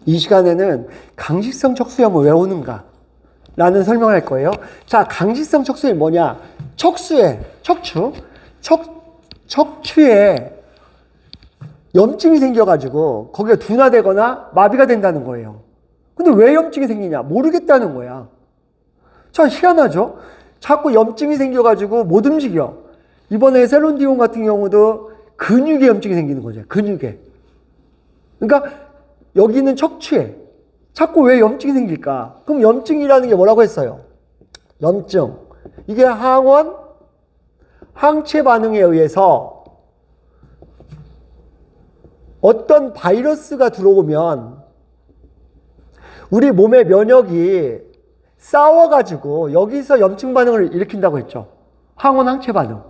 이 시간에는 강직성 척수염을 왜 오는가 라는 설명을 할 거예요. 자, 강직성 척수염이 뭐냐? 척추에 염증이 생겨가지고 거기가 둔화되거나 마비가 된다는 거예요. 근데 왜 염증이 생기냐? 모르겠다는 거야. 참 희한하죠? 자꾸 염증이 생겨가지고 못 움직여. 이번에 셀론디온 같은 경우도 근육에 염증이 생기는 거죠. 근육에. 그러니까 여기는 척추에 자꾸 왜 염증이 생길까? 그럼 염증이라는 게 뭐라고 했어요? 염증. 이게 항체 반응에 의해서 어떤 바이러스가 들어오면 우리 몸의 면역이 싸워가지고 여기서 염증 반응을 일으킨다고 했죠. 항원 항체 반응.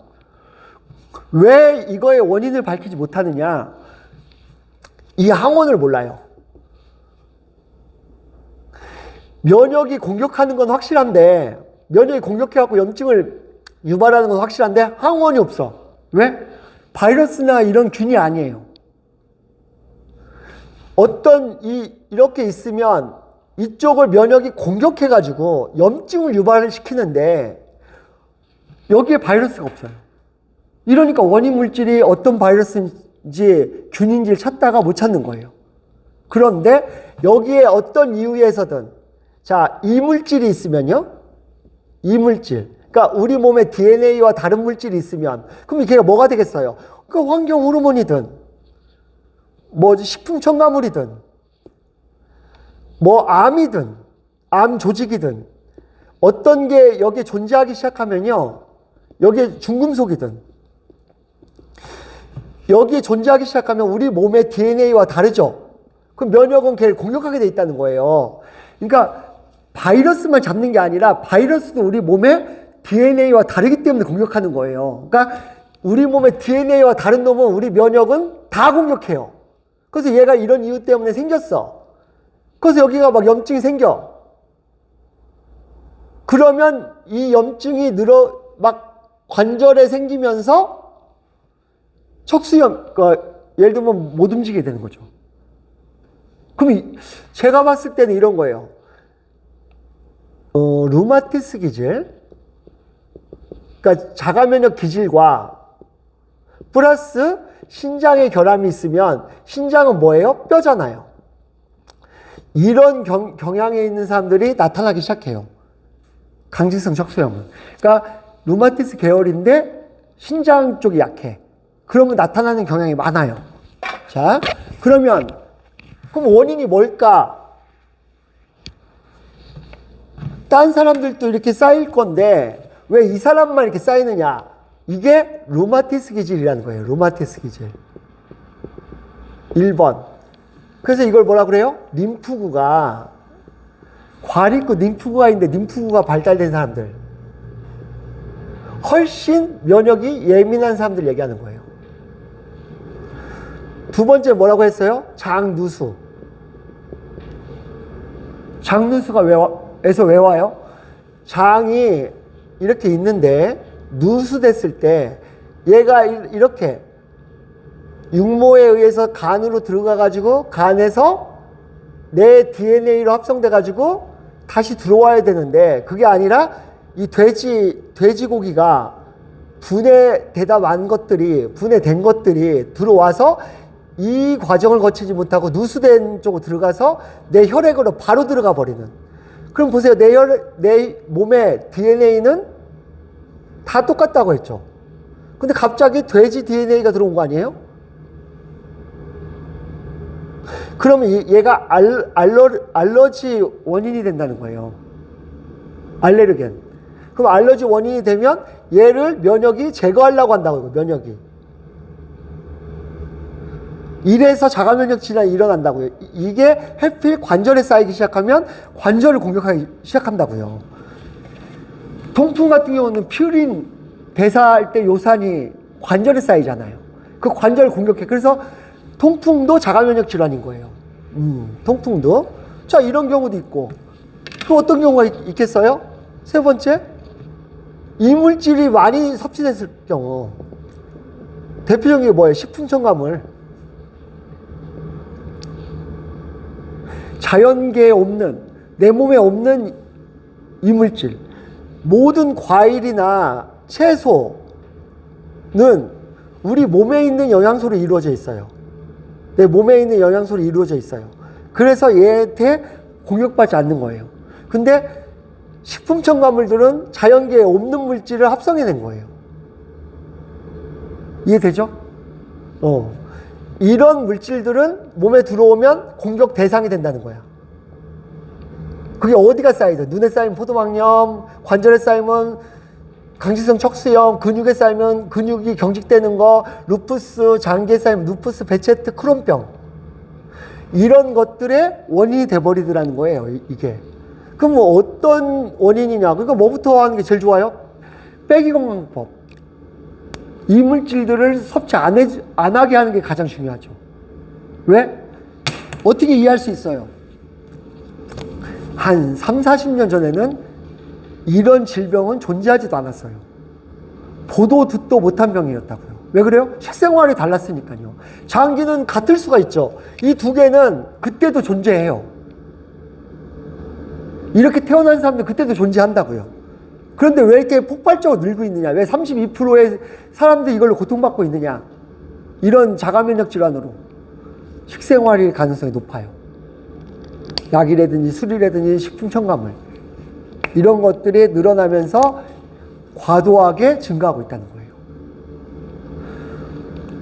왜 이거의 원인을 밝히지 못하느냐? 이 항원을 몰라요. 면역이 공격하는 건 확실한데, 면역이 공격해갖고 염증을 유발하는 건 확실한데 항원이 없어. 왜? 바이러스나 이런 균이 아니에요. 이렇게 있으면 이쪽을 면역이 공격해가지고 염증을 유발을 시키는데 여기에 바이러스가 없어요. 이러니까 원인 물질이 어떤 바이러스인지 균인지를 찾다가 못 찾는 거예요. 그런데 여기에 어떤 이유에서든 자, 이물질이 있으면요. 이물질. 그러니까 우리 몸에 DNA와 다른 물질이 있으면 그럼 걔가 뭐가 되겠어요? 그 환경 호르몬이든 식품 첨가물이든 암이든 암 조직이든 어떤 게 여기에 존재하기 시작하면요. 여기에 중금속이든 여기에 존재하기 시작하면 우리 몸의 DNA와 다르죠. 그럼 면역은 걔를 공격하게 돼 있다는 거예요. 그러니까 바이러스만 잡는 게 아니라 바이러스도 우리 몸의 DNA와 다르기 때문에 공격하는 거예요. 그러니까 우리 몸의 DNA와 다른 놈은 우리 면역은 다 공격해요. 그래서 얘가 이런 이유 때문에 생겼어. 그래서 여기가 막 염증이 생겨. 그러면 이 염증이 관절에 생기면서 척수염, 예를 들면 못 움직이게 되는 거죠. 그럼 제가 봤을 때는 이런 거예요. 루마티스 기질, 그러니까 자가면역 기질과 플러스 신장에 결함이 있으면 신장은 뭐예요? 뼈잖아요. 이런 경향에 있는 사람들이 나타나기 시작해요. 강직성 척수염은. 그러니까 루마티스 계열인데 신장 쪽이 약해. 그러면 나타나는 경향이 많아요. 자, 그럼 원인이 뭘까? 딴 사람들도 이렇게 쌓일 건데 왜 이 사람만 이렇게 쌓이느냐? 이게 루마티스 기질이라는 거예요. 루마티스 기질. 1번. 그래서 이걸 뭐라 그래요? 림프구가 과립구 림프구가 있는데 림프구가 발달된 사람들. 훨씬 면역이 예민한 사람들 얘기하는 거예요. 두 번째 뭐라고 했어요? 장누수. 장누수가 왜 와요? 장이 이렇게 있는데 누수됐을 때 얘가 이렇게 육모에 의해서 간으로 들어가가지고 간에서 내 DNA로 합성돼가지고 다시 들어와야 되는데 그게 아니라 이 돼지고기가 분해된 것들이 들어와서 이 과정을 거치지 못하고 누수된 쪽으로 들어가서 내 혈액으로 바로 들어가 버리는. 그럼 보세요. 내 몸의 DNA는 다 똑같다고 했죠. 근데 갑자기 돼지 DNA가 들어온 거 아니에요? 그러면 얘가 알러지 원인이 된다는 거예요. 알레르겐. 그럼 알러지 원인이 되면 얘를 면역이 제거하려고 한다고, 면역이. 이래서 자가면역 질환이 일어난다고요. 이게 해필 관절에 쌓이기 시작하면 관절을 공격하기 시작한다고요. 통풍 같은 경우는 퓨린 대사할 때 요산이 관절에 쌓이잖아요. 그 관절을 공격해. 그래서 통풍도 자가면역 질환인 거예요. 통풍도. 자, 이런 경우도 있고. 또 어떤 경우가 있겠어요? 세 번째, 이물질이 많이 섭취됐을 경우. 대표적인 게 뭐예요? 식품 첨가물. 자연계에 없는, 내 몸에 없는 이물질, 모든 과일이나 채소는 우리 몸에 있는 영양소로 이루어져 있어요. 내 몸에 있는 영양소로 이루어져 있어요. 그래서 얘한테 공격받지 않는 거예요. 근데 식품 첨가물들은 자연계에 없는 물질을 합성해낸 거예요. 이해되죠? 이런 물질들은 몸에 들어오면 공격 대상이 된다는 거야. 그게 어디가 쌓이든, 눈에 쌓이면 포도막염, 관절에 쌓이면 강직성 척수염, 근육에 쌓이면 근육이 경직되는 거, 루푸스, 장기에 쌓이면 루푸스, 베체트, 크론병, 이런 것들의 원인이 돼버리더라는 거예요. 이게. 그럼 뭐 어떤 원인이냐? 그러니까 뭐부터 하는 게 제일 좋아요? 빼기건강법. 이물질들을 섭취 안 하게 하는 게 가장 중요하죠. 왜? 어떻게 이해할 수 있어요? 한 3, 40년 전에는 이런 질병은 존재하지도 않았어요. 보도 듣도 못한 병이었다고요. 왜 그래요? 식생활이 달랐으니까요. 장기는 같을 수가 있죠. 이 두 개는 그때도 존재해요. 이렇게 태어난 사람들 그때도 존재한다고요. 그런데 왜 이렇게 폭발적으로 늘고 있느냐? 왜 32%의 사람들이 이걸로 고통받고 있느냐? 이런 자가면역 질환으로. 식생활일 가능성이 높아요. 약이라든지 술이라든지 식품 첨가물, 이런 것들이 늘어나면서 과도하게 증가하고 있다는 거예요.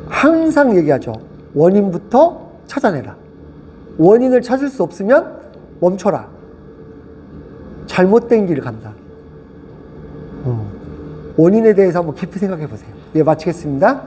항상 얘기하죠. 원인부터 찾아내라. 원인을 찾을 수 없으면 멈춰라. 잘못된 길을 간다. 원인에 대해서 한번 깊이 생각해 보세요. 예, 마치겠습니다.